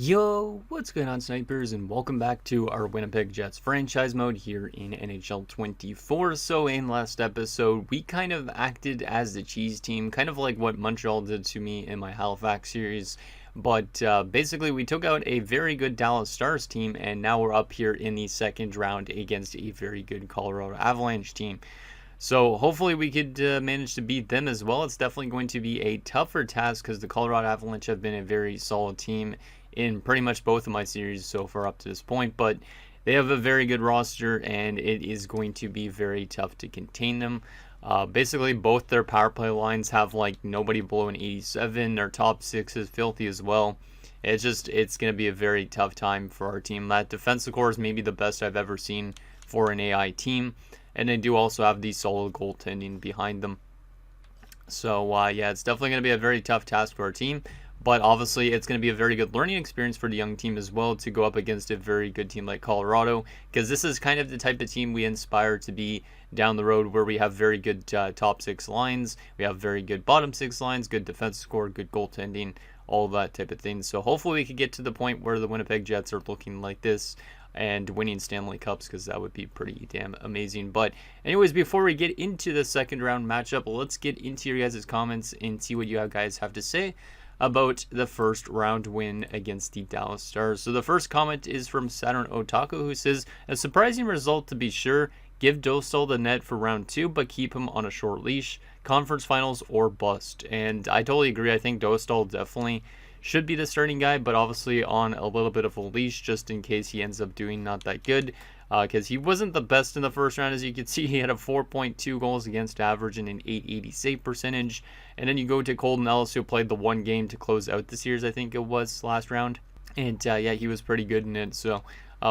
Yo, what's going on, snipers, and welcome back to our Winnipeg Jets franchise mode here in NHL 24. So in last episode, we kind of acted as the cheese team, kind of like what Montreal did to me in my Halifax series. But basically, we took out a very good Dallas Stars team, and now we're up here in the second round against a very good Colorado Avalanche team. So hopefully we could manage to beat them as well. It's definitely going to be a tougher task because the Colorado Avalanche have been a very solid team in pretty much both of my series so far up to this point, but they have a very good roster and it is going to be very tough to contain them. Basically, both their power play lines have like nobody below an 87. Their top six is filthy as well. It's going to be a very tough time for our team. That defensive core is maybe the best I've ever seen for an AI team, and they do also have the solid goaltending behind them. So yeah, it's definitely going to be a very tough task for our team. But obviously, it's going to be a very good learning experience for the young team as well to go up against a very good team like Colorado, because this is kind of the type of team we aspire to be down the road, where we have very good top six lines, we have very good bottom six lines, good defensive score, good goaltending, all that type of thing. So hopefully we could get to the point where the Winnipeg Jets are looking like this and winning Stanley Cups, because that would be pretty damn amazing. But anyways, before we get into the second round matchup, let's get into your guys' comments and see what you guys have to say about the first round win against the Dallas Stars. So the first comment is from Saturn Otaku, who says, a surprising result to be sure. Give Dostal the net for round 2, but keep him on a short leash. Conference finals or bust. And I totally agree. I think Dostal definitely should be the starting guy, but obviously on a little bit of a leash just in case he ends up doing not that good. Because he wasn't the best in the first round. As you can see, he had a 4.2 goals against average and an .880 save percentage. And then you go to Colton Ellis, who played the one game to close out the series, I think it was, last round. And yeah, he was pretty good in it. So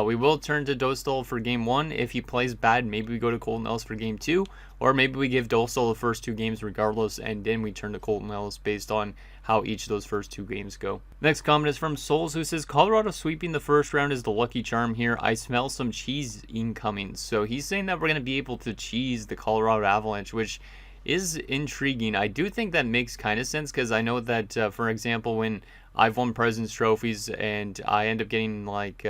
we will turn to Dostal for game 1. If he plays bad, maybe we go to Colton Ellis for game 2. Or maybe we give Dostal the first 2 games regardless, and then we turn to Colton Ellis based on how each of those first 2 games go. Next comment is from Souls, who says, Colorado sweeping the first round is the lucky charm here. I smell some cheese incoming. So he's saying that we're going to be able to cheese the Colorado Avalanche, which is intriguing. I do think that makes kind of sense, because I know that, for example, when I've won President's Trophies and I end up getting like,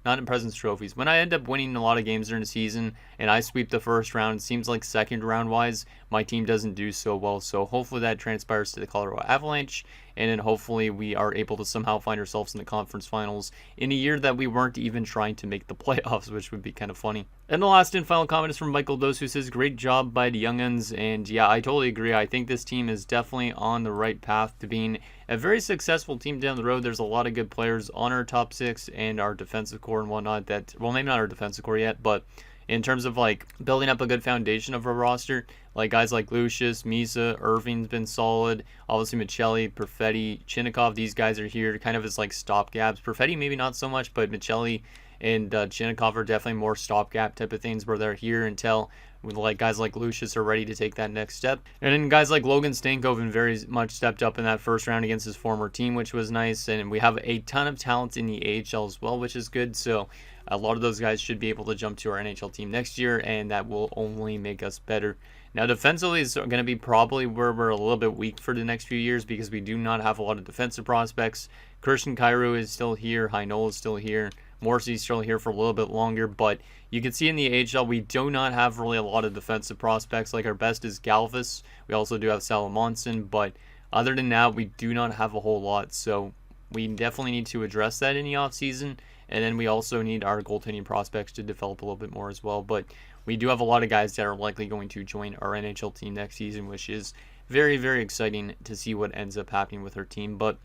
not in President's Trophies. When I end up winning a lot of games during the season and I sweep the first round, it seems like second round wise, my team doesn't do so well. So hopefully that transpires to the Colorado Avalanche, and then hopefully we are able to somehow find ourselves in the conference finals in a year that we weren't even trying to make the playoffs, which would be kind of funny. And the last and final comment is from Michael Dose, who says, great job by the young'uns. And yeah, I totally agree. I think this team is definitely on the right path to being a very successful team down the road. There's a lot of good players on our top 6 and our defensive core and whatnot that, well, maybe not our defensive core yet, but in terms of like building up a good foundation of a roster, like guys like Lucius, Misa, Irving's been solid. Obviously Michelli, Perfetti, Chinnikov, these guys are here kind of as like stopgaps. Perfetti maybe not so much, but Michelli and Chinnikov are definitely more stopgap type of things where they're here until like guys like Lucius are ready to take that next step. And then guys like Logan Stankoven very much stepped up in that first round against his former team, which was nice. And we have a ton of talent in the AHL as well, which is good. So a lot of those guys should be able to jump to our NHL team next year, and that will only make us better. Now, defensively is going to be probably where we're a little bit weak for the next few years, because we do not have a lot of defensive prospects. Christian Kyrou is still here. Heinola is still here. Morrissey's still here for a little bit longer, but you can see in the AHL we do not have really a lot of defensive prospects. Like our best is Galvis. We also do have Salamonson, but other than that, we do not have a whole lot. So we definitely need to address that in the offseason. And then we also need our goaltending prospects to develop a little bit more as well. But we do have a lot of guys that are likely going to join our NHL team next season, which is very, very exciting to see what ends up happening with our team. But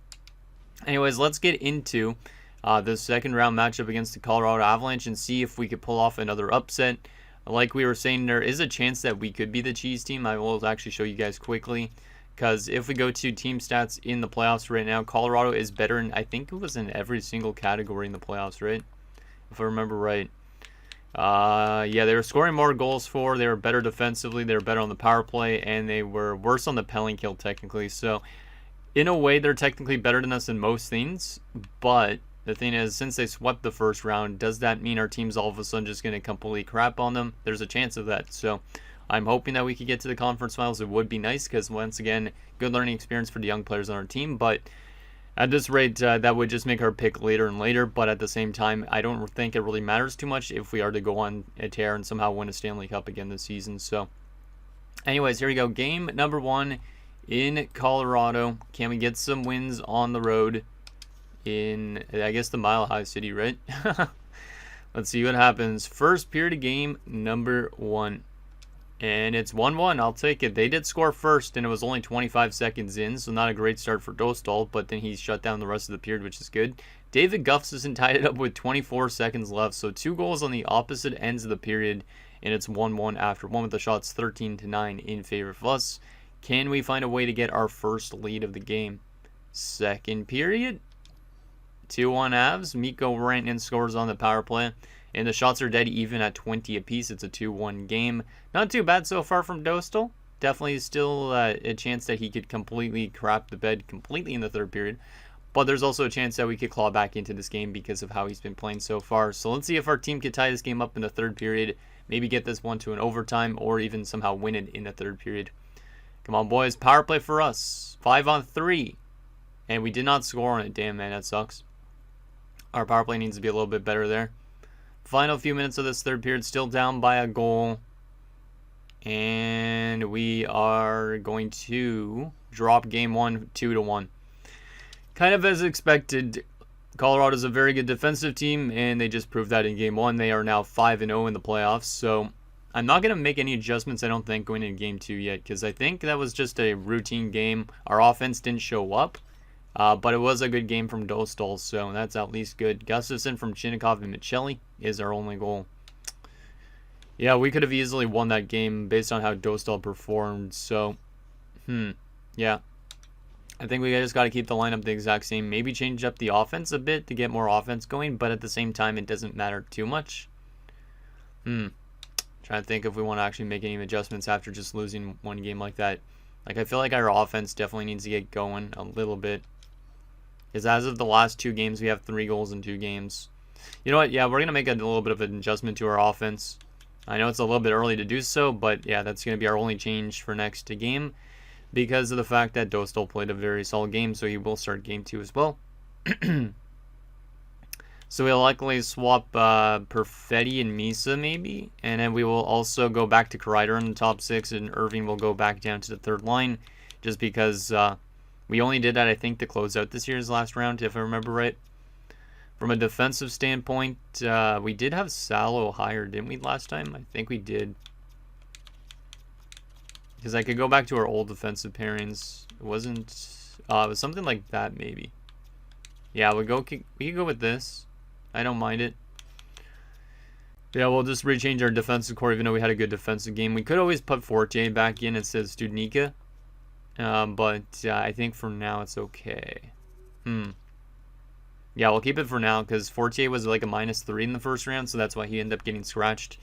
anyways, let's get into the second round matchup against the Colorado Avalanche and see if we could pull off another upset. Like we were saying, there is a chance that we could be the cheese team. I will actually show you guys quickly, because if we go to team stats in the playoffs right now, Colorado is better in, I think it was in every single category in the playoffs, right? If I remember right. Yeah, they were scoring more goals for, they were better defensively, they were better on the power play, and they were worse on the penalty kill technically. So in a way, they're technically better than us in most things, but the thing is, since they swept the first round, does that mean our team's all of a sudden just going to completely crap on them? There's a chance of that. So I'm hoping that we could get to the conference finals. It would be nice, because once again, good learning experience for the young players on our team. But At this rate, that would just make our pick later and later, but at the same time, I don't think it really matters too much if we are to go on a tear and somehow win a Stanley Cup again this season. So, anyways, here we go. Game number 1 in Colorado. Can we get some wins on the road in, I guess, the Mile High City, right? Let's see what happens. First period of game number 1. And it's 1-1. I'll take it. They did score first, and it was only 25 seconds in, so not a great start for Dostal, but then he shut down the rest of the period, which is good. David Gustafsson tied it up with 24 seconds left, so 2 goals on the opposite ends of the period, and it's 1-1 after 1 with the shots 13-9 in favor of us. Can we find a way to get our first lead of the game? Second period, 2-1 Avs. Mikko Rantanen scores on the power play. And the shots are dead even at 20 apiece. It's a 2-1 game. Not too bad so far from Dostal. Definitely still a chance that he could completely crap the bed completely in the third period. But there's also a chance that we could claw back into this game because of how he's been playing so far. So let's see if our team could tie this game up in the third period. Maybe get this one to an overtime or even somehow win it in the third period. Come on, boys. Power play for us. 5-on-3. And we did not score on it. Damn, man. That sucks. Our power play needs to be a little bit better there. Final few minutes of this third period, still down by a goal. And we are going to drop game 1 2-1. Kind of as expected, Colorado's a very good defensive team, and they just proved that in game 1. They are now 5-0 in the playoffs, so I'm not going to make any adjustments, I don't think, going into game 2 yet, because I think that was just a routine game. Our offense didn't show up. But it was a good game from Dostal, so that's at least good. Gustafsson from Chinnikov and Michelli is our only goal. Yeah, we could have easily won that game based on how Dostal performed, so, yeah. I think we just got to keep the lineup the exact same. Maybe change up the offense a bit to get more offense going, but at the same time, it doesn't matter too much. Trying to think if we want to actually make any adjustments after just losing one game like that. Like, I feel like our offense definitely needs to get going a little bit. Because as of the last 2 games, we have 3 goals in 2 games. You know what? Yeah, we're going to make a little bit of an adjustment to our offense. I know it's a little bit early to do so, but yeah, that's going to be our only change for next game. Because of the fact that Dostal played a very solid game, so he will start game 2 as well. So we'll likely swap Perfetti and Misa maybe. And then we will also go back to Kreider in the top 6, and Irving will go back down to the third line. Just because... we only did that, I think, to close out this year's last round, if I remember right. From a defensive standpoint, we did have Salo higher, didn't we, last time? I think we did. Because I could go back to our old defensive pairings. It wasn't... it was something like that, maybe. Yeah, we could go with this. I don't mind it. Yeah, we'll just rechange our defensive core, even though we had a good defensive game. We could always put Fortier back in instead of Studnicka. But I think for now it's okay. Yeah, we'll keep it for now because Fortier was like a -3 in the first round, so that's why he ended up getting scratched.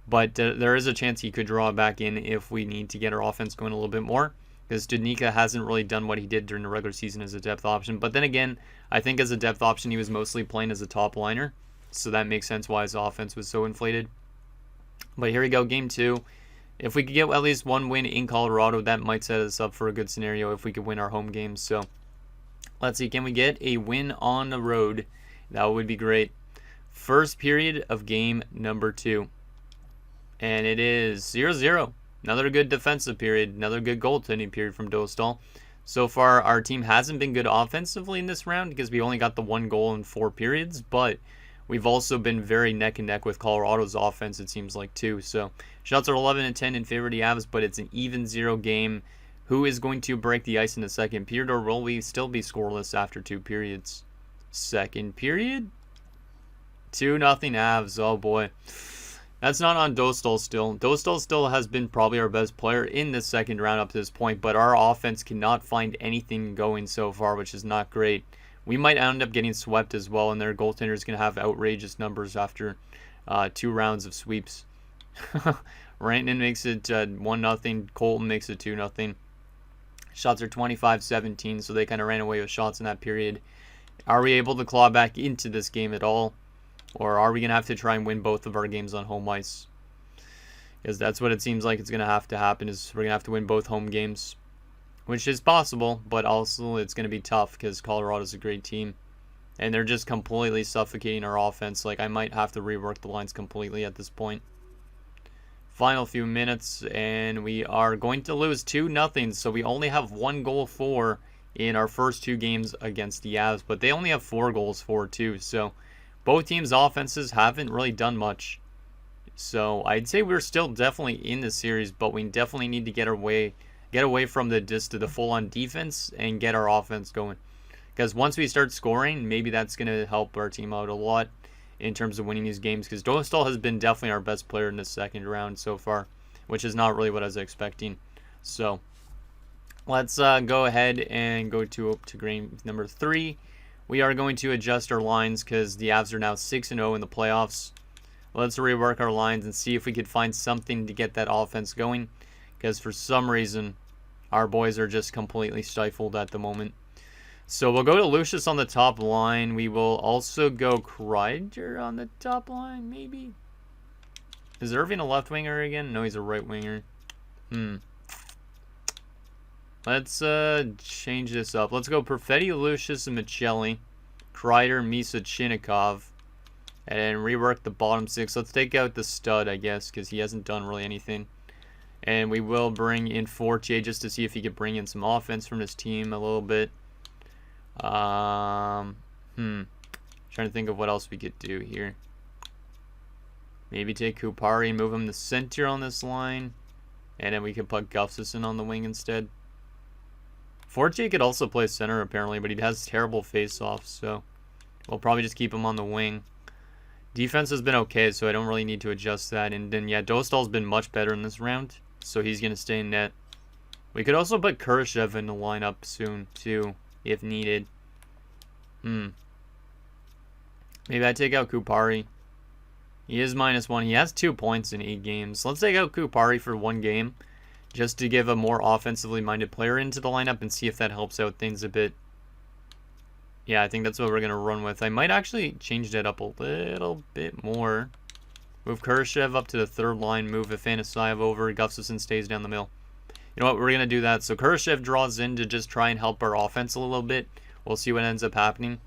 But there is a chance he could draw back in if we need to get our offense going a little bit more, because Studnicka hasn't really done what he did during the regular season as a depth option. But then again, I think as a depth option, he was mostly playing as a top liner, so that makes sense why his offense was so inflated. But here we go, game 2. If we could get at least 1 win in Colorado, that might set us up for a good scenario if we could win our home games. So let's see, can we get a win on the road? That would be great. First period of game number 2. And it is 0-0. Another good defensive period. Another good goaltending period from Dostal. So far, our team hasn't been good offensively in this round because we only got the 1 goal in 4 periods. But we've also been very neck and neck with Colorado's offense, it seems like, too. So shots are 11-10 in favor of the Avs, but it's an even 0 game. Who is going to break the ice in the second period, or will we still be scoreless after 2 periods? Second period? 2-0 Avs. Oh, boy. That's not on Dostal still. Dostal still has been probably our best player in this second round up to this point, but our offense cannot find anything going so far, which is not great. We might end up getting swept as well, and their goaltender is going to have outrageous numbers after 2 rounds of sweeps. Rantanen makes it 1-0. Colton makes it 2-0. Shots are 25-17, so they kind of ran away with shots in that period. Are we able to claw back into this game at all? Or are we going to have to try and win both of our games on home ice? Because that's what it seems like it's going to happen, is we're going to have to win both home games. which is possible, but also it's going to be tough because Colorado's a great team. And they're just completely suffocating our offense. Like, I might have to rework the lines completely at this point. Final few minutes, and we are going to lose 2-0. So we only have 1 goal for in our first 2 games against the Avs. But they only have 4 goals for, too. So both teams' offenses haven't really done much. So I'd say we're still definitely in the series, but we definitely need to get away from the full-on defense and get our offense going. Because once we start scoring, maybe that's going to help our team out a lot in terms of winning these games. Because Dostal has been definitely our best player in the second round so far, which is not really what I was expecting. So let's go ahead and go to game number 3. We are going to adjust our lines because the Avs are now 6-0 in the playoffs. Let's rework our lines and see if we could find something to get that offense going. Because for some reason, our boys are just completely stifled at the moment. So we'll go to Lucius on the top line. We will also go Kreider on the top line, maybe. Is Irving a left winger again? No, he's a right winger. Let's change this up. Let's go Perfetti, Lucius, and Michelli. Kreider, Misa, Chinnikov. And rework the bottom 6. Let's take out the stud, I guess, because he hasn't done really anything. And we will bring in Fortier just to see if he could bring in some offense from his team a little bit. Trying to think of what else we could do here. Maybe take Kupari and move him to center on this line. And then we could put Gustafsson on the wing instead. Fortier could also play center apparently, but he has terrible face-offs, so we'll probably just keep him on the wing. Defense has been okay, so I don't really need to adjust that. And then, yeah, Dostal's been much better in this round, so he's going to stay in net. We could also put Kurashev in the lineup soon, too, if needed. Maybe I take out Kupari. He is -1. He has 2 points in 8 games. Let's take out Kupari for 1 game, just to give a more offensively minded player into the lineup and see if that helps out things a bit. Yeah, I think that's what we're going to run with. I might actually change that up a little bit more. Move Kurashev up to the 3rd line. Move Afanasyev over. Gustafsson stays down the middle. You know what? We're going to do that. So Kurashev draws in to just try and help our offense a little bit. We'll see what ends up happening.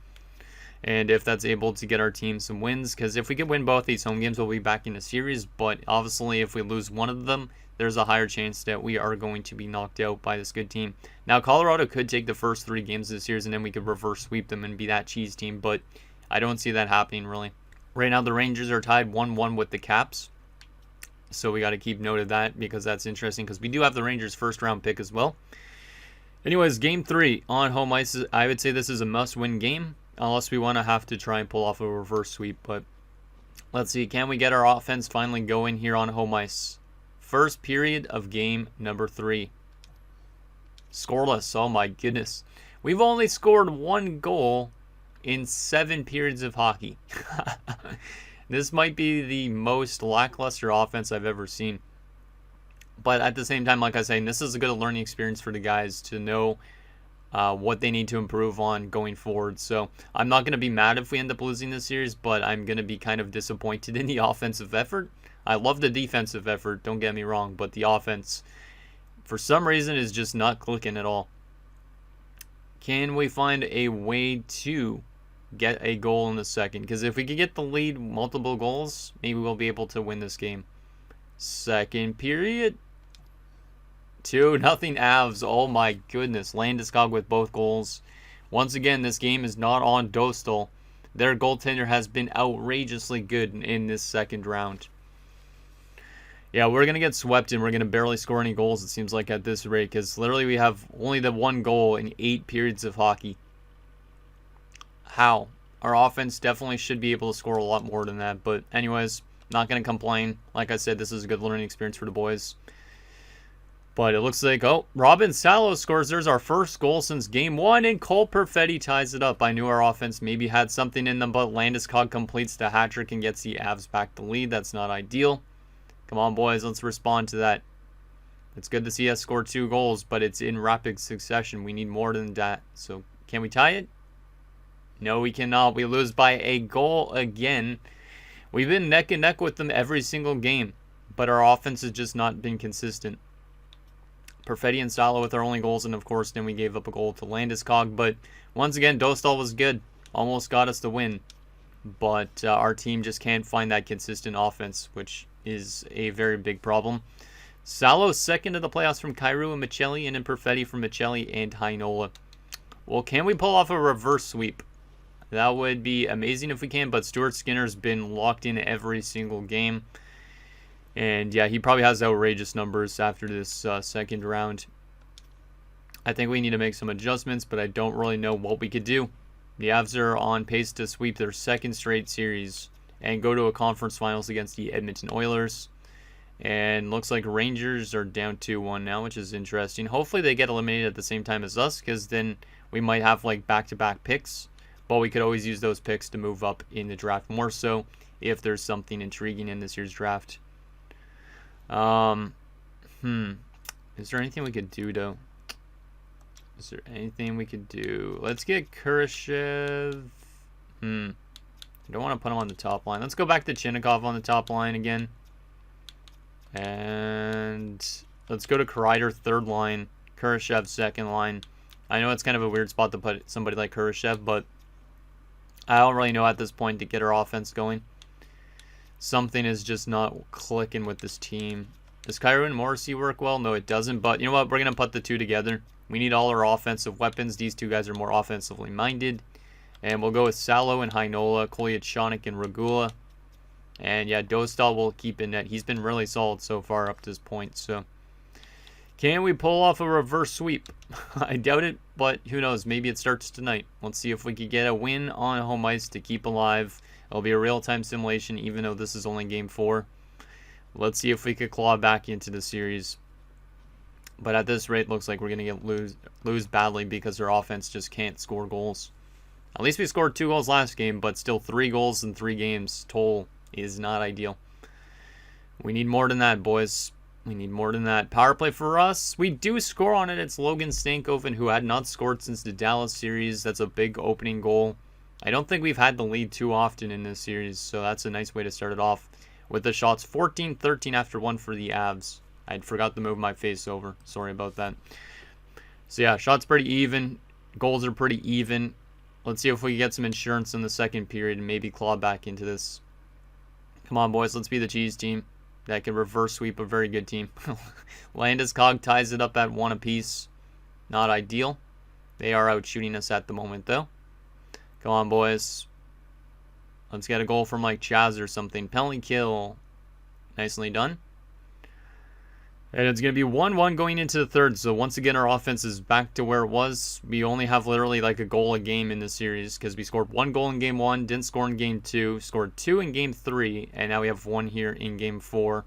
And if that's able to get our team some wins. Because if we can win both these home games, we'll be back in the series. But obviously, if we lose one of them, there's a higher chance that we are going to be knocked out by this good team. Now, Colorado could take the first 3 games of the series, and then we could reverse sweep them and be that cheese team. But I don't see that happening, really. Right now, the Rangers are tied 1-1 with the Caps. So we got to keep note of that because that's interesting. Because we do have the Rangers' first-round pick as well. Anyways, Game 3 on home ice. I would say this is a must-win game. Unless we want to have to try and pull off a reverse sweep. But let's see. Can we get our offense finally going here on home ice? First period of game number 3. Scoreless. Oh my goodness. We've only scored 1 goal in 7 periods of hockey. This might be the most lackluster offense I've ever seen. But at the same time, like I was saying, this is a good learning experience for the guys to know what they need to improve on going forward. So I'm not going to be mad if we end up losing this series, but I'm going to be kind of disappointed in the offensive effort. I love the defensive effort, don't get me wrong, but the offense, for some reason, is just not clicking at all. Can we find a way to get a goal in the second? Because if we could get the lead multiple goals, maybe we'll be able to win this game. Second period. 2-0 Avs. Oh my goodness. Landeskog with both goals. Once again, this game is not on Dostal. Their goaltender has been outrageously good in this second round. Yeah, we're going to get swept and we're going to barely score any goals, it seems like, at this rate. Because literally we have only the 1 goal in 8 periods of hockey. How? Our offense definitely should be able to score a lot more than that. But anyways, not going to complain. Like I said, this is a good learning experience for the boys. But it looks like, oh, Robin Salo scores. There's our first goal since game 1, and Cole Perfetti ties it up. I knew our offense maybe had something in them, but Landeskog completes the hat trick and gets the Avs back the lead. That's not ideal. Come on, boys, let's respond to that. It's good to see us score 2 goals, but it's in rapid succession. We need more than that. So, can we tie it? No, we cannot. We lose by a goal again. We've been neck and neck with them every single game, but our offense has just not been consistent. Perfetti and Salo with our only goals, and of course then we gave up a goal to Landeskog. But once again, Dostal was good. Almost got us the win. But our team just can't find that consistent offense, which is a very big problem. Salo second to the playoffs from Kyrou and Michelli, and then Perfetti from Michelli and Heinola. Well, can we pull off a reverse sweep? That would be amazing if we can, but Stuart Skinner's been locked in every single game. And yeah, he probably has outrageous numbers after this second round. I think we need to make some adjustments, but I don't really know what we could do. The Avs are on pace to sweep their second straight series and go to a conference finals against the Edmonton Oilers. And looks like Rangers are down 2-1 now, which is interesting. Hopefully they get eliminated at the same time as us, because then we might have like back-to-back picks. But we could always use those picks to move up in the draft more so if there's something intriguing in this year's draft. Is there anything we could do, though? Is there anything we could do? Let's get Kurashev. I don't want to put him on the top line. Let's go back to Chinnikov on the top line again. And let's go to Kreider third line, Kurashev second line. I know it's kind of a weird spot to put somebody like Kurashev, but I don't really know at this point to get our offense going. Something is just not clicking with this team. Does Kyrou and Morrissey work well? No, it doesn't. But you know what? We're going to put the two together. We need all our offensive weapons. These two guys are more offensively minded. And we'll go with Salo and Heinola, Kolyachonok and Regula. And yeah, Dostal will keep in net. He's been really solid so far up to this point. So, can we pull off a reverse sweep? I doubt it, but who knows? Maybe it starts tonight. Let's see if we can get a win on home ice to keep alive. It'll be a real-time simulation, even though this is only Game 4. Let's see if we could claw back into the series. But at this rate, looks like we're going to lose badly because our offense just can't score goals. At least we scored 2 goals last game, but still 3 goals in 3 games total is not ideal. We need more than that, boys. We need more than that. Power play for us. We do score on it. It's Logan Stankoven, who had not scored since the Dallas series. That's a big opening goal. I don't think we've had the lead too often in this series, so that's a nice way to start it off. With the shots 14-13 after 1 for the Avs. I forgot to move my face over. Sorry about that. So yeah, shots pretty even. Goals are pretty even. Let's see if we can get some insurance in the second period and maybe claw back into this. Come on, boys. Let's be the cheese team that can reverse sweep a very good team. Landeskog ties it up at 1 apiece. Not ideal. They are out shooting us at the moment, though. Come on, boys. Let's get a goal from like Chaz or something. Penalty kill. Nicely done. And it's going to be 1-1 going into the third. So once again, our offense is back to where it was. We only have literally like a goal a game in this series because we scored 1 goal in Game 1, didn't score in Game 2, scored 2 in Game 3, and now we have 1 here in Game 4.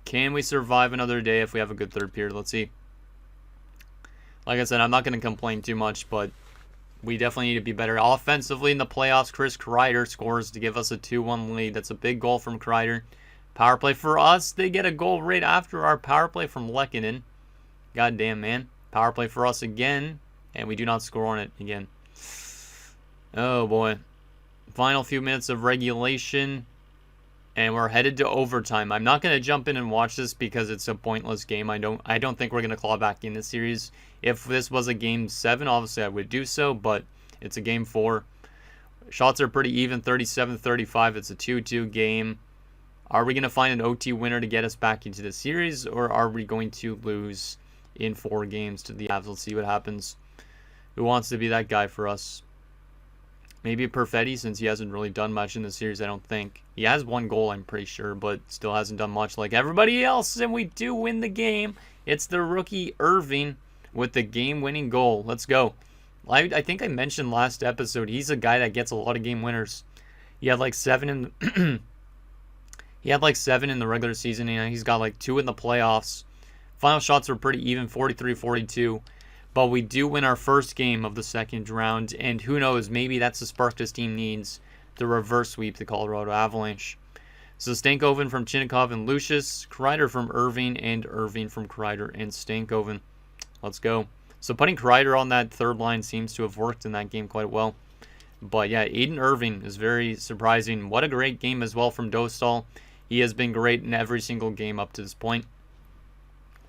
Can we survive another day if we have a good third period? Let's see. Like I said, I'm not going to complain too much, but we definitely need to be better. Offensively in the playoffs, Chris Kreider scores to give us a 2-1 lead. That's a big goal from Kreider. Power play for us. They get a goal right after our power play from Lehkonen. Goddamn, man. Power play for us again. And we do not score on it again. Oh, boy. Final few minutes of regulation. And we're headed to overtime. I'm not going to jump in and watch this because it's a pointless game. I don't think we're going to claw back in this series. If this was a Game 7, obviously I would do so. But it's a Game 4. Shots are pretty even. 37-35. It's a 2-2 game. Are we going to find an OT winner to get us back into the series, or are we going to lose in 4 games to the Avs? Let's see what happens. Who wants to be that guy for us? Maybe Perfetti, since he hasn't really done much in the series, I don't think. He has 1 goal, I'm pretty sure, but still hasn't done much like everybody else, and we do win the game. It's the rookie Irving with the game-winning goal. Let's go. I think I mentioned last episode, he's a guy that gets a lot of game winners. He had like 7 in... He had like 7 in the regular season, and he's got like 2 in the playoffs. Final shots were pretty even, 43-42. But we do win our first game of the second round, and who knows, maybe that's the spark this team needs to reverse sweep the Colorado Avalanche. So Stankoven from Chinnikov and Lucius, Kreider from Irving, and Irving from Kreider and Stankoven. Let's go. So putting Kreider on that third line seems to have worked in that game quite well. But yeah, Aiden Irving is very surprising. What a great game as well from Dostal. He has been great in every single game up to this point.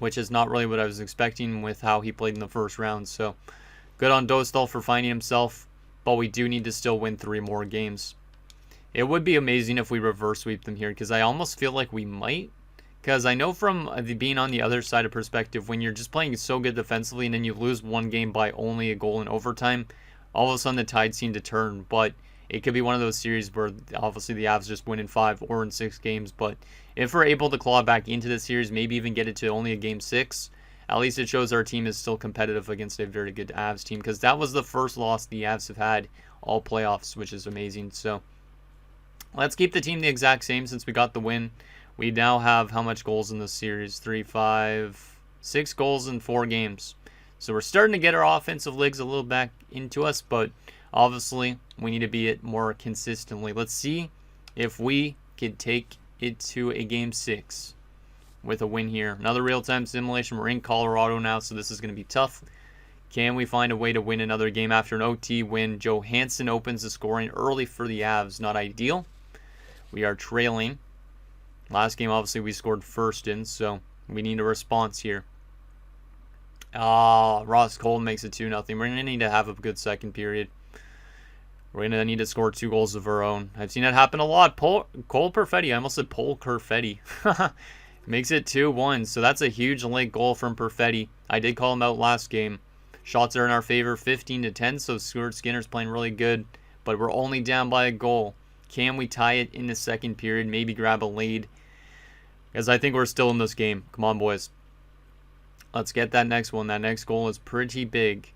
which is not really what I was expecting with how he played in the first round. So good on Dostal for finding himself, but we do need to still win 3 more games. It would be amazing if we reverse sweep them here, because I almost feel like we might. Because I know from being on the other side of perspective, when you're just playing so good defensively and then you lose one game by only a goal in overtime, all of a sudden the tide seem to turn. But it could be one of those series where obviously the Avs just win in 5 or in 6 games. But if we're able to claw back into the series, maybe even get it to only a game 6, at least it shows our team is still competitive against a very good Avs team. Because that was the first loss the Avs have had all playoffs, which is amazing. So let's keep the team the exact same since we got the win. We now have how much goals in this series? 3, 5, 6 goals in 4 games. So we're starting to get our offensive legs a little back into us, but obviously we need to be it more consistently. Let's see if we can take it to a game 6 with a win here. Another real-time simulation. We're in Colorado now, so this is going to be tough. Can we find a way to win another game after an OT win? Johansson opens the scoring early for the Avs. Not ideal. We are trailing. Last game, obviously, we scored first in, so we need a response here. Ross Cole makes it 2-0. We're going to need to have a good second period. We're going to need to score 2 goals of our own. I've seen that happen a lot. Cole Perfetti. I almost said Paul Perfetti. Makes it 2-1, so that's a huge late goal from Perfetti. I did call him out last game. Shots are in our favor, 15-10, so Stuart Skinner's playing really good, but we're only down by a goal. Can we tie it in the second period? Maybe grab a lead? Because I think we're still in this game. Come on, boys. Let's get that next one. That next goal is pretty big.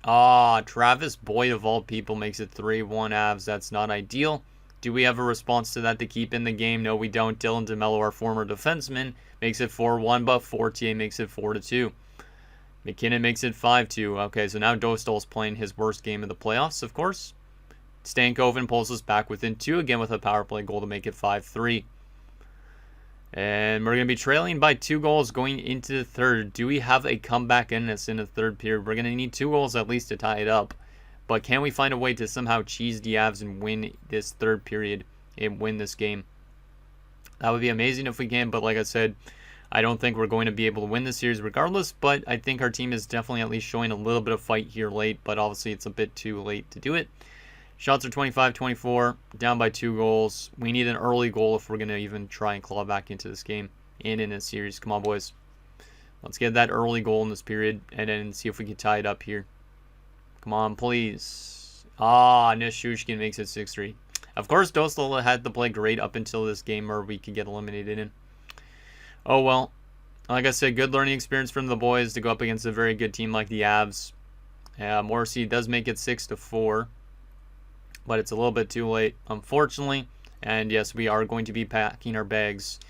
Travis Boyd, of all people, makes it 3-1 Avs. That's not ideal. Do we have a response to that to keep in the game? No, we don't. Dylan DeMello, our former defenseman, makes it 4-1, but Fortier makes it 4-2. McKinnon makes it 5-2. Okay, so now Dostal's playing his worst game of the playoffs, of course. Stankoven pulls us back within 2 again with a power play goal to make it 5-3. And we're going to be trailing by 2 goals going into the third. Do we have a comeback in us in the third period? We're going to need 2 goals at least to tie it up. But can we find a way to somehow cheese the Avs and win this third period and win this game? That would be amazing if we can, but like I said, I don't think we're going to be able to win this series regardless, but I think our team is definitely at least showing a little bit of fight here late, but obviously it's a bit too late to do it. Shots are 25-24, down by 2 goals. We need an early goal if we're going to even try and claw back into this game and in this series. Come on, boys. Let's get that early goal in this period and then see if we can tie it up here. Come on, please. Nishushkin makes it 6-3. Of course, Dostal had to play great up until this game where we could get eliminated in. Oh, well. Like I said, good learning experience from the boys to go up against a very good team like the Avs. Morrissey does make it 6-4. But it's a little bit too late, unfortunately. And yes, we are going to be packing our bags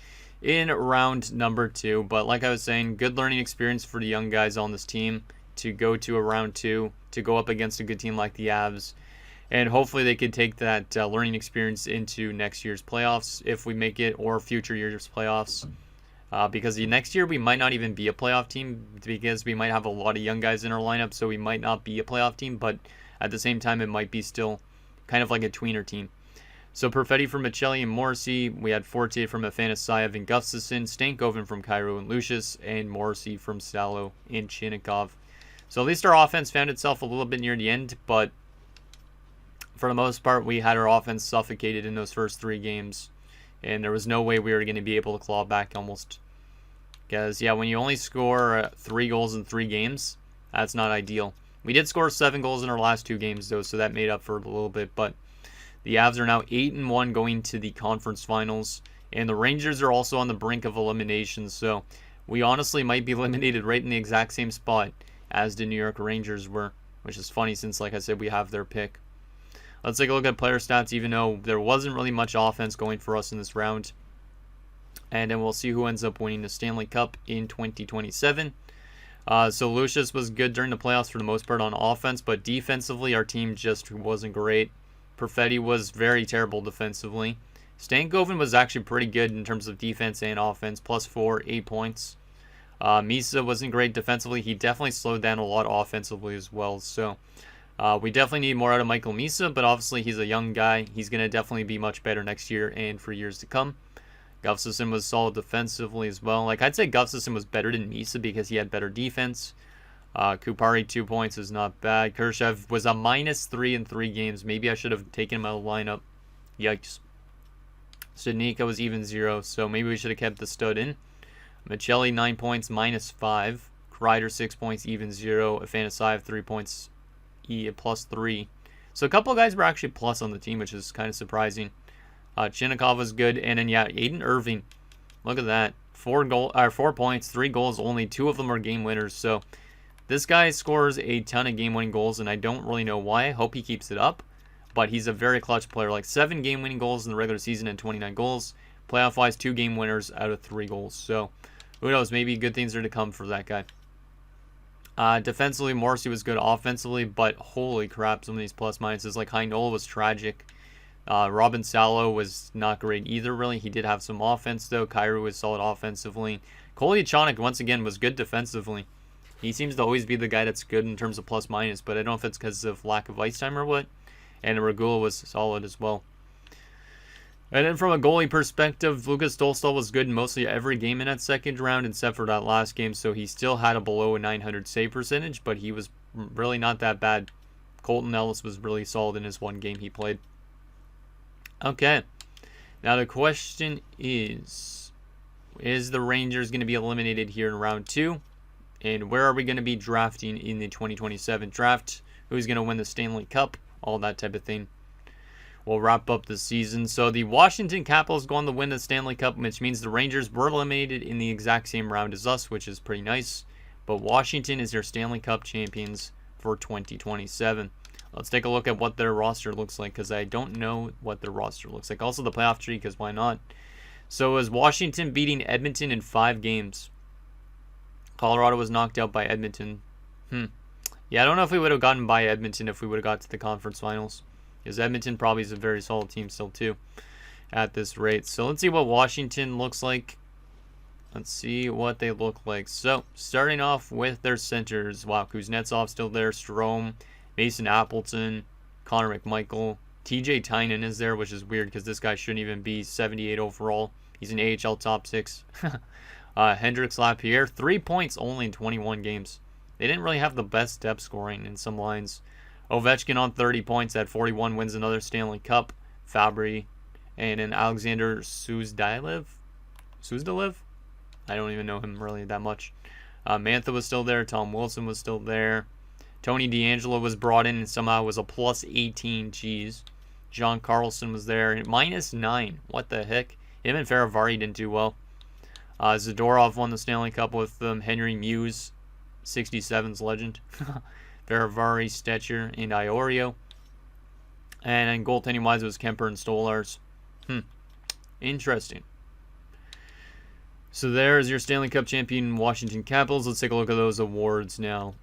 in round number 2. But like I was saying, good learning experience for the young guys on this team to go to a round 2, to go up against a good team like the Avs. And hopefully they could take that learning experience into next year's playoffs if we make it, or future year's playoffs. Because the next year we might not even be a playoff team because we might have a lot of young guys in our lineup, so we might not be a playoff team. But at the same time, it might be still kind of like a tweener team. So Perfetti from Michelli and Morrissey. We had Fortier from Afanasyev and Gustafsson, Stankoven from Cairo and Lucius, and Morrissey from Salo and Chinnikov. So at least our offense found itself a little bit near the end, but for the most part, we had our offense suffocated in those first 3 games, and there was no way we were going to be able to claw back almost. Because, yeah, when you only score 3 goals in 3 games, that's not ideal. We did score 7 goals in our last 2 games, though, so that made up for a little bit. But the Avs are now 8-1 going to the conference finals, and the Rangers are also on the brink of elimination. So we honestly might be eliminated right in the exact same spot as the New York Rangers were, which is funny since, like I said, we have their pick. Let's take a look at player stats, even though there wasn't really much offense going for us in this round. And then we'll see who ends up winning the Stanley Cup in 2027. So Lucius was good during the playoffs for the most part on offense, but defensively our team just wasn't great. Perfetti was very terrible defensively. Stankoven was actually pretty good in terms of defense and offense, +4, 8 points. Misa wasn't great defensively. He definitely slowed down a lot offensively as well. So we definitely need more out of Michael Misa, but obviously he's a young guy. He's going to definitely be much better next year and for years to come. Gustafsson was solid defensively as well. Like, I'd say Gustafsson was better than Misa because he had better defense. Kupari, 2 points is not bad. Khrushchev was a -3 in 3 games. Maybe I should have taken him out of the lineup. Yikes. Studnicka was even 0, so maybe we should have kept the stud in. Michelli, 9 points, -5. Kreider, 6 points, even 0. Afanasyev, 3 points, +3. So a couple of guys were actually plus on the team, which is kind of surprising. Chinnikov was good, and then Aiden Irving. Look at that, 4 points, 3 goals, only 2 of them are game winners. So this guy scores a ton of game-winning goals, and I don't really know why. I hope he keeps it up, but he's a very clutch player. Like 7 game-winning goals in the regular season and 29 goals. Playoff-wise, 2 game winners out of 3 goals. So who knows? Maybe good things are to come for that guy. Defensively, Morrissey was good offensively, but holy crap, some of these plus-minuses. Like Heinola was tragic. Robin Salo was not great either, really. He did have some offense, though. Kyrou was solid offensively. Kolyachonok, once again, was good defensively. He seems to always be the guy that's good in terms of plus-minus, but I don't know if it's because of lack of ice time or what. And Regula was solid as well. And then from a goalie perspective, Lucas Dolstall was good in mostly every game in that second round, except for that last game, so he still had a below a 900 save percentage, but he was really not that bad. Colton Ellis was really solid in his 1 game he played. Okay, now the question is the Rangers going to be eliminated here in round 2? And where are we going to be drafting in the 2027 draft? Who's going to win the Stanley Cup? All that type of thing. We'll wrap up the season. So the Washington Capitals go on to win the Stanley Cup, which means the Rangers were eliminated in the exact same round as us, which is pretty nice. But Washington is their Stanley Cup champions for 2027. Let's take a look at what their roster looks like, because I don't know what their roster looks like. Also the playoff tree, because why not? So it was Washington beating Edmonton in 5 games. Colorado was knocked out by Edmonton. Yeah, I don't know if we would have gotten by Edmonton if we would have got to the conference finals. Because Edmonton probably is a very solid team still too at this rate. So let's see what Washington looks like. Let's see what they look like. So starting off with their centers. Wow, Kuznetsov still there. Strome, Mason Appleton, Connor McMichael. TJ Tynan is there, which is weird because this guy shouldn't even be 78 overall. He's an AHL top 6. Hendrix Lapierre, 3 points only in 21 games. They didn't really have the best depth scoring in some lines. Ovechkin on 30 points at 41 wins another Stanley Cup. Fabry and then Alexander Suzdalev? I don't even know him really that much. Mantha was still there. Tom Wilson was still there. Tony DeAngelo was brought in and somehow was a +18. Jeez. John Carlson was there. -9. What the heck? Him and Faravari didn't do well. Zadorov won the Stanley Cup with them. Henry Muse, 67's legend. Faravari, Stetcher, and Iorio. And then goaltending-wise, it was Kemper and Stolars. Interesting. So there's your Stanley Cup champion Washington Capitals. Let's take a look at those awards now.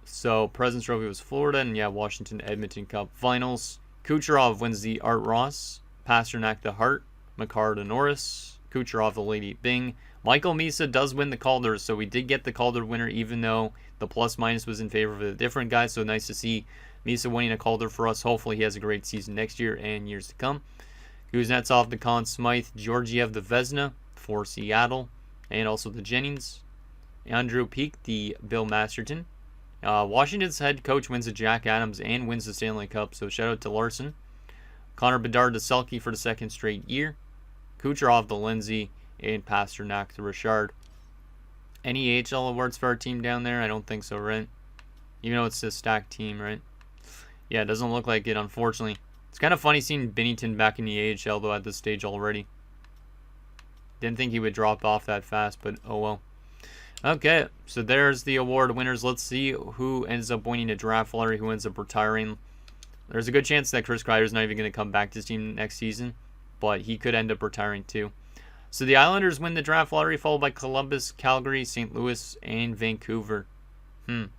So President's Trophy was Florida, and yeah, Washington Edmonton Cup Finals. Kucherov wins the Art Ross. Pasternak the Hart. Makar the Norris. Kucherov the Lady Bing. Michael Misa does win the Calder, so we did get the Calder winner, even though the plus-minus was in favor of a different guy. So nice to see Misa winning a Calder for us. Hopefully he has a great season next year and years to come. Kuznetsov the Conn Smythe. Georgiev the Vezina for Seattle, and also the Jennings. Andrew Peak the Bill Masterton. Washington's head coach wins the Jack Adams and wins the Stanley Cup, so shout out to Larson. Connor Bedard the Selke for the 2nd straight year. Kucherov the Lindsay, and Pasternak the Richard. Any AHL awards for our team down there? I don't think so, right? Even though it's a stacked team, right? Yeah, it doesn't look like it, unfortunately. It's kind of funny seeing Binnington back in the AHL, though, at this stage already. Didn't think he would drop off that fast, but oh well. Okay, so there's the award winners. Let's see who ends up winning a draft lottery, who ends up retiring. There's a good chance that Chris Kreider's not even going to come back to his team next season, but he could end up retiring too. So the Islanders win the draft lottery, followed by Columbus, Calgary, St. Louis, and Vancouver. The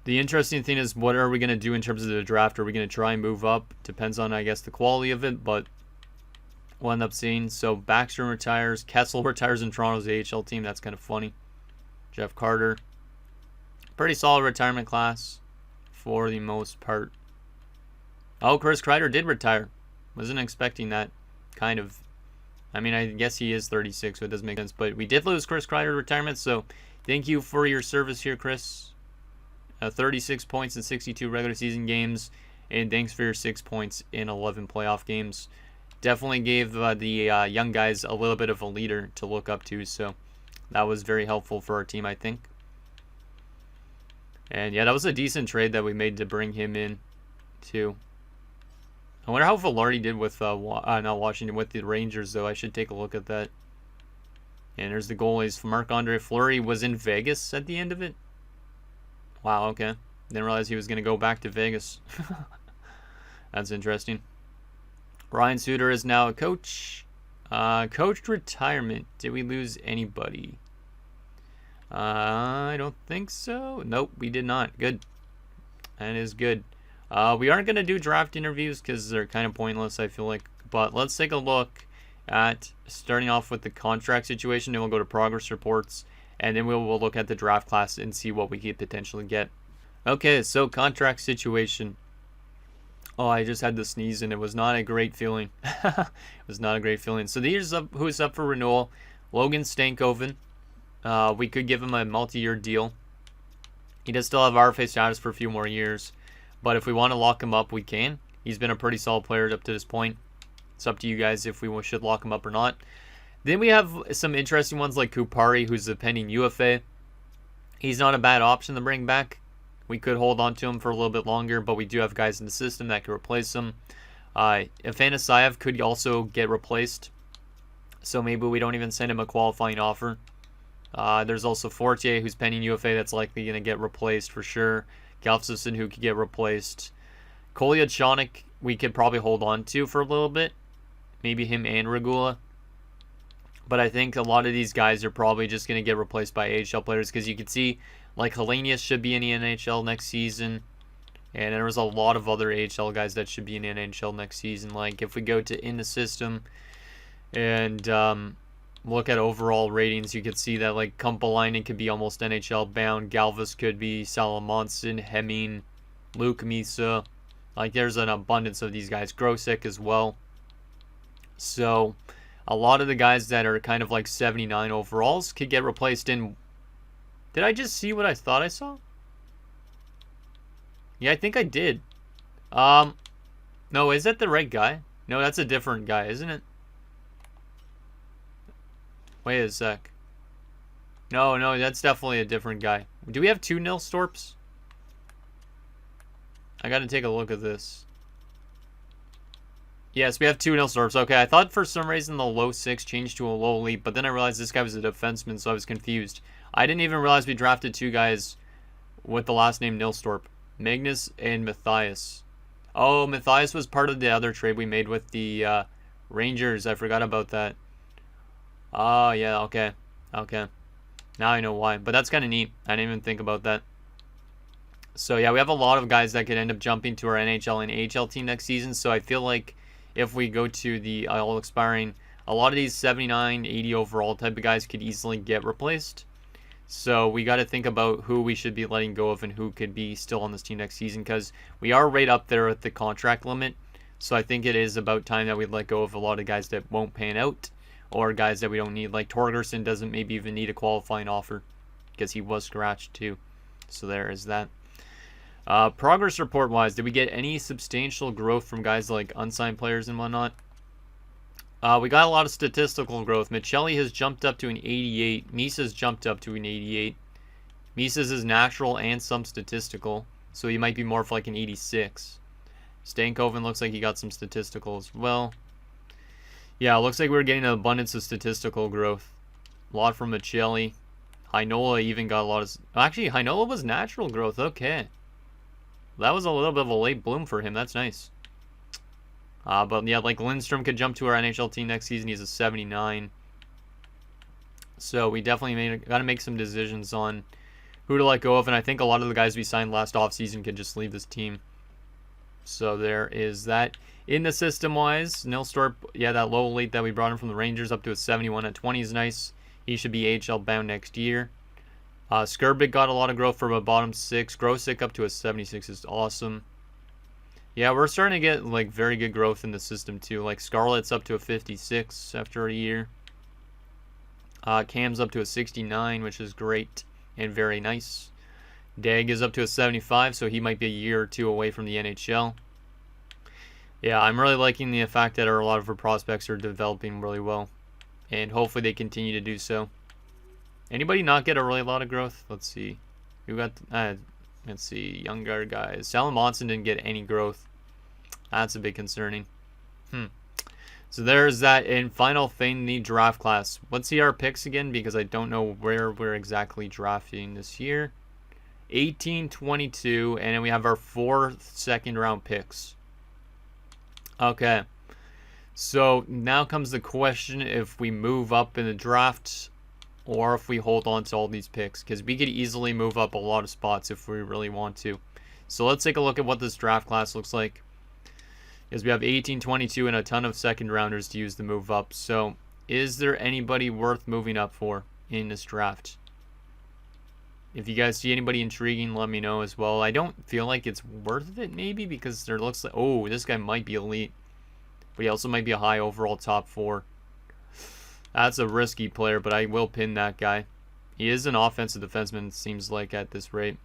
interesting thing is, what are we going to do in terms of the draft? Are we going to try and move up? Depends on, I guess, the quality of it, but we'll end up seeing. So Backstrom retires. Kessel retires in Toronto's AHL team. That's kind of funny. Jeff Carter. Pretty solid retirement class for the most part. Oh, Chris Kreider did retire. Wasn't expecting that. Kind of. I mean, I guess he is 36, so it doesn't make sense. But we did lose Chris Kreider to retirement, so thank you for your service here, Chris. 36 points in 62 regular season games, and thanks for your 6 points in 11 playoff games. Definitely gave the young guys a little bit of a leader to look up to, so that was very helpful for our team, I think. And yeah, that was a decent trade that we made to bring him in, too. I wonder how Velarde did with, not Washington, with the Rangers, though. I should take a look at that. And there's the goalies. Marc-Andre Fleury was in Vegas at the end of it. Wow, okay. Didn't realize he was going to go back to Vegas. That's interesting. Ryan Suter is now a coach. Coached retirement. Did we lose anybody? I don't think so. Nope, we did not. Good. That is good. We aren't going to do draft interviews because they're kind of pointless, I feel like. But let's take a look at starting off with the contract situation. Then we'll go to progress reports. And then we'll look at the draft class and see what we could potentially get. Okay, so contract situation. Oh, I just had to sneeze and it was not a great feeling. It was not a great feeling. So here's who's up for renewal. Logan Stankoven. We could give him a multi-year deal. He does still have RFA status for a few more years. But if we want to lock him up, we can. He's been a pretty solid player up to this point. It's up to you guys if we should lock him up or not. Then we have some interesting ones like Kupari, who's a pending UFA. He's not a bad option to bring back. We could hold on to him for a little bit longer, but we do have guys in the system that could replace him. Afanasayev could also get replaced, so maybe we don't even send him a qualifying offer. There's also Fortier, who's pending UFA, that's likely going to get replaced for sure. Galfsson, who could get replaced. Kolyachonok, we could probably hold on to for a little bit. Maybe him and Regula. But I think a lot of these guys are probably just going to get replaced by AHL players because you can see, like, Hellenius should be in the NHL next season. And there's a lot of other AHL guys that should be in the NHL next season. Like, if we go to in the system and look at overall ratings, you can see that, like, Kumpalainen could be almost NHL bound. Galvas could be, Salamonson, Hemming, Luke Misa. Like, there's an abundance of these guys. Grosek as well. So a lot of the guys that are kind of like 79 overalls could get replaced in... Did I just see what I thought I saw? Yeah, I think I did. No, is that the right guy? No, that's a different guy, isn't it? Wait a sec. No, that's definitely a different guy. Do we have 2 Nilstorps? I gotta take a look at this. Yes, we have 2 Nilstorps. Okay, I thought for some reason the low 6 changed to a low elite, but then I realized this guy was a defenseman, so I was confused. I didn't even realize we drafted 2 guys with the last name Nilstorp. Magnus and Matthias. Oh, Matthias was part of the other trade we made with the Rangers. I forgot about that. Oh, yeah, okay. Okay. Now I know why. But that's kind of neat. I didn't even think about that. So, yeah, we have a lot of guys that could end up jumping to our NHL and AHL team next season. So, I feel like if we go to the all expiring, a lot of these 79, 80 overall type of guys could easily get replaced. So, we got to think about who we should be letting go of and who could be still on this team next season. Because we are right up there at the contract limit. So, I think it is about time that we let go of a lot of guys that won't pan out. Or guys that we don't need. Like Torgerson doesn't maybe even need a qualifying offer. Because he was scratched too. So there is that. Progress report wise, did we get any substantial growth from guys like unsigned players and whatnot? We got a lot of statistical growth. Michelli has jumped up to an 88. Misa's jumped up to an 88. Misa's is natural and some statistical. So he might be more of like an 86. Stankoven looks like he got some statistical as well. Yeah, it looks like we're getting an abundance of statistical growth. A lot from Michelli. Heinola even got a lot of... Actually, Heinola was natural growth. Okay. That was a little bit of a late bloom for him. That's nice. But yeah, like Lindstrom could jump to our NHL team next season. He's a 79. So we definitely got to make some decisions on who to let go of. And I think a lot of the guys we signed last offseason could just leave this team. So there is that. In the system-wise, Nilstorp, yeah, that low elite that we brought in from the Rangers up to a 71 at 20 is nice. He should be AHL bound next year. Skrbik got a lot of growth from a bottom 6. Grosek up to a 76 is awesome. Yeah, we're starting to get like very good growth in the system too. Like Scarlett's up to a 56 after a year. Cam's up to a 69, which is great and very nice. Dag is up to a 75, so he might be a year or two away from the NHL. Yeah, I'm really liking the fact that a lot of our prospects are developing really well, and hopefully they continue to do so. Anybody not get a really lot of growth? Let's see. Who got? Let's see. Younger guys. Salem Monson didn't get any growth. That's a bit concerning. So there's that. And final thing, the draft class. Let's see our picks again because I don't know where we're exactly drafting this year. 18, 22, and then we have our 4 second-round picks. Okay. So now comes the question if we move up in the draft or if we hold on to all these picks, because we could easily move up a lot of spots if we really want to. So let's take a look at what this draft class looks like. Because we have 18, 22, and a ton of second rounders to use to move up. So is there anybody worth moving up for in this draft? If you guys see anybody intriguing, let me know as well. I don't feel like it's worth it maybe because there looks like, oh, this guy might be elite. But he also might be a high overall top 4. That's a risky player, but I will pin that guy. He is an offensive defenseman, it seems like, at this rate.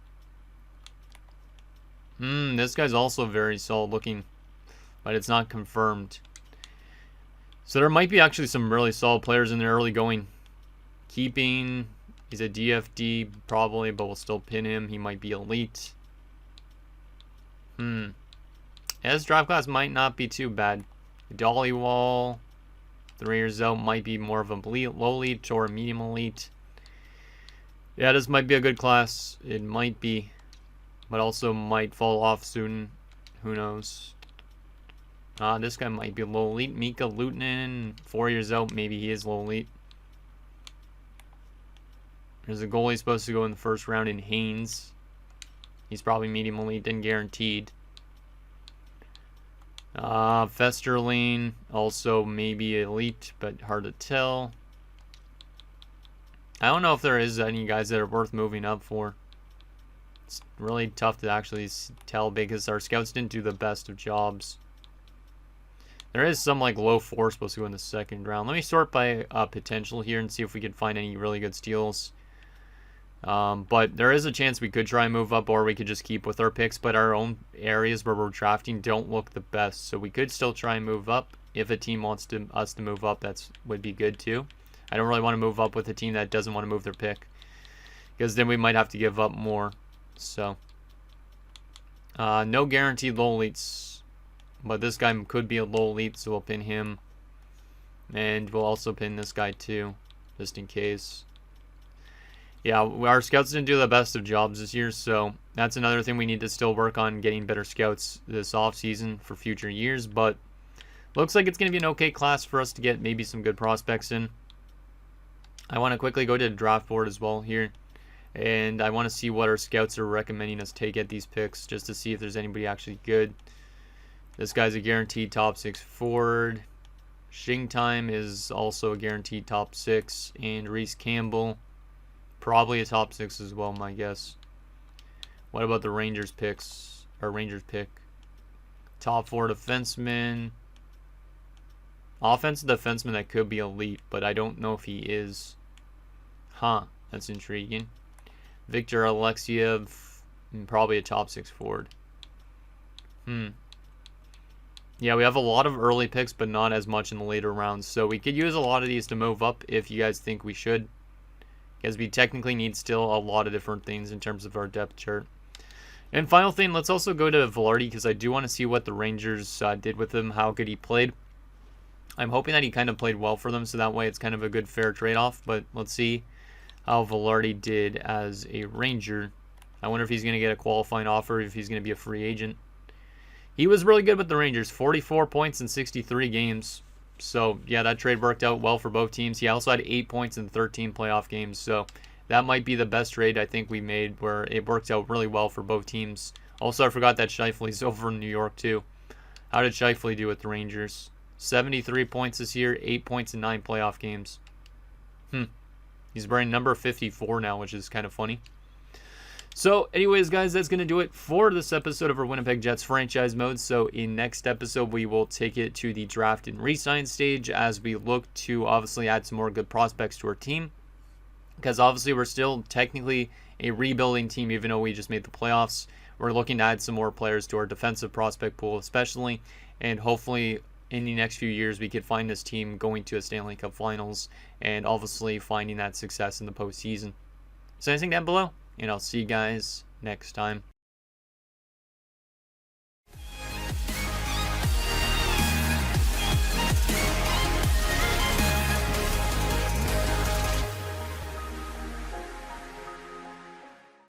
This guy's also very solid looking, but it's not confirmed. So there might be actually some really solid players in the early going. Keeping, he's a DFD probably, but we'll still pin him. He might be elite. His draft class might not be too bad. Dollywall, 3 years out, might be more of a low elite or a medium elite. Yeah, this might be a good class. It might be, but also might fall off soon. Who knows? This guy might be low elite. Mika Luutinen, 4 years out, maybe he is low elite. There's a goalie supposed to go in the first round in Haynes. He's probably medium elite and guaranteed. Festerling, also maybe elite, but hard to tell. I don't know if there is any guys that are worth moving up for. It's really tough to actually tell because our scouts didn't do the best of jobs. There is some like low 4 supposed to go in the second round. Let me sort by potential here and see if we can find any really good steals. But there is a chance we could try and move up, or we could just keep with our picks. But our own areas where we're drafting don't look the best, so we could still try and move up. If a team wants us to move up, that would be good too. I don't really want to move up with a team that doesn't want to move their pick, because then we might have to give up more. So no guaranteed low elites, but this guy could be a low elite, so we'll pin him, and we'll also pin this guy too, just in case. Yeah, our scouts didn't do the best of jobs this year, so that's another thing we need to still work on, getting better scouts this offseason for future years. But looks like it's going to be an okay class for us to get maybe some good prospects in. I want to quickly go to the draft board as well here, and I want to see what our scouts are recommending us take at these picks, just to see if there's anybody actually good. This guy's a guaranteed top 6 forward. Shingtime is also a guaranteed top 6, and Reese Campbell, probably a top 6 as well, my guess. What about the Rangers picks? Our Rangers pick. Top 4 defenseman. Offensive defenseman that could be elite, but I don't know if he is. That's intriguing. Victor Alexiev, probably a top 6 forward. Yeah, we have a lot of early picks, but not as much in the later rounds. So we could use a lot of these to move up if you guys think we should, because we technically need still a lot of different things in terms of our depth chart. And final thing, let's also go to Velarde, because I do want to see what the Rangers did with him, how good he played. I'm hoping that he kind of played well for them, so that way it's kind of a good fair trade-off. But let's see how Velarde did as a Ranger. I wonder if he's going to get a qualifying offer, if he's going to be a free agent. He was really good with the Rangers, 44 points in 63 games. So, yeah, that trade worked out well for both teams. He also had 8 points in 13 playoff games. So, that might be the best trade I think we made, where it worked out really well for both teams. Also, I forgot that Scheifele's over in New York, too. How did Scheifele do with the Rangers? 73 points this year, 8 points in 9 playoff games. He's wearing number 54 now, which is kind of funny. So anyways, guys, that's going to do it for this episode of our Winnipeg Jets franchise mode. So in next episode, we will take it to the draft and re-sign stage as we look to obviously add some more good prospects to our team. Because obviously we're still technically a rebuilding team, even though we just made the playoffs. We're looking to add some more players to our defensive prospect pool especially. And hopefully in the next few years, we could find this team going to a Stanley Cup Finals and obviously finding that success in the postseason. So anything down below, and I'll see you guys next time.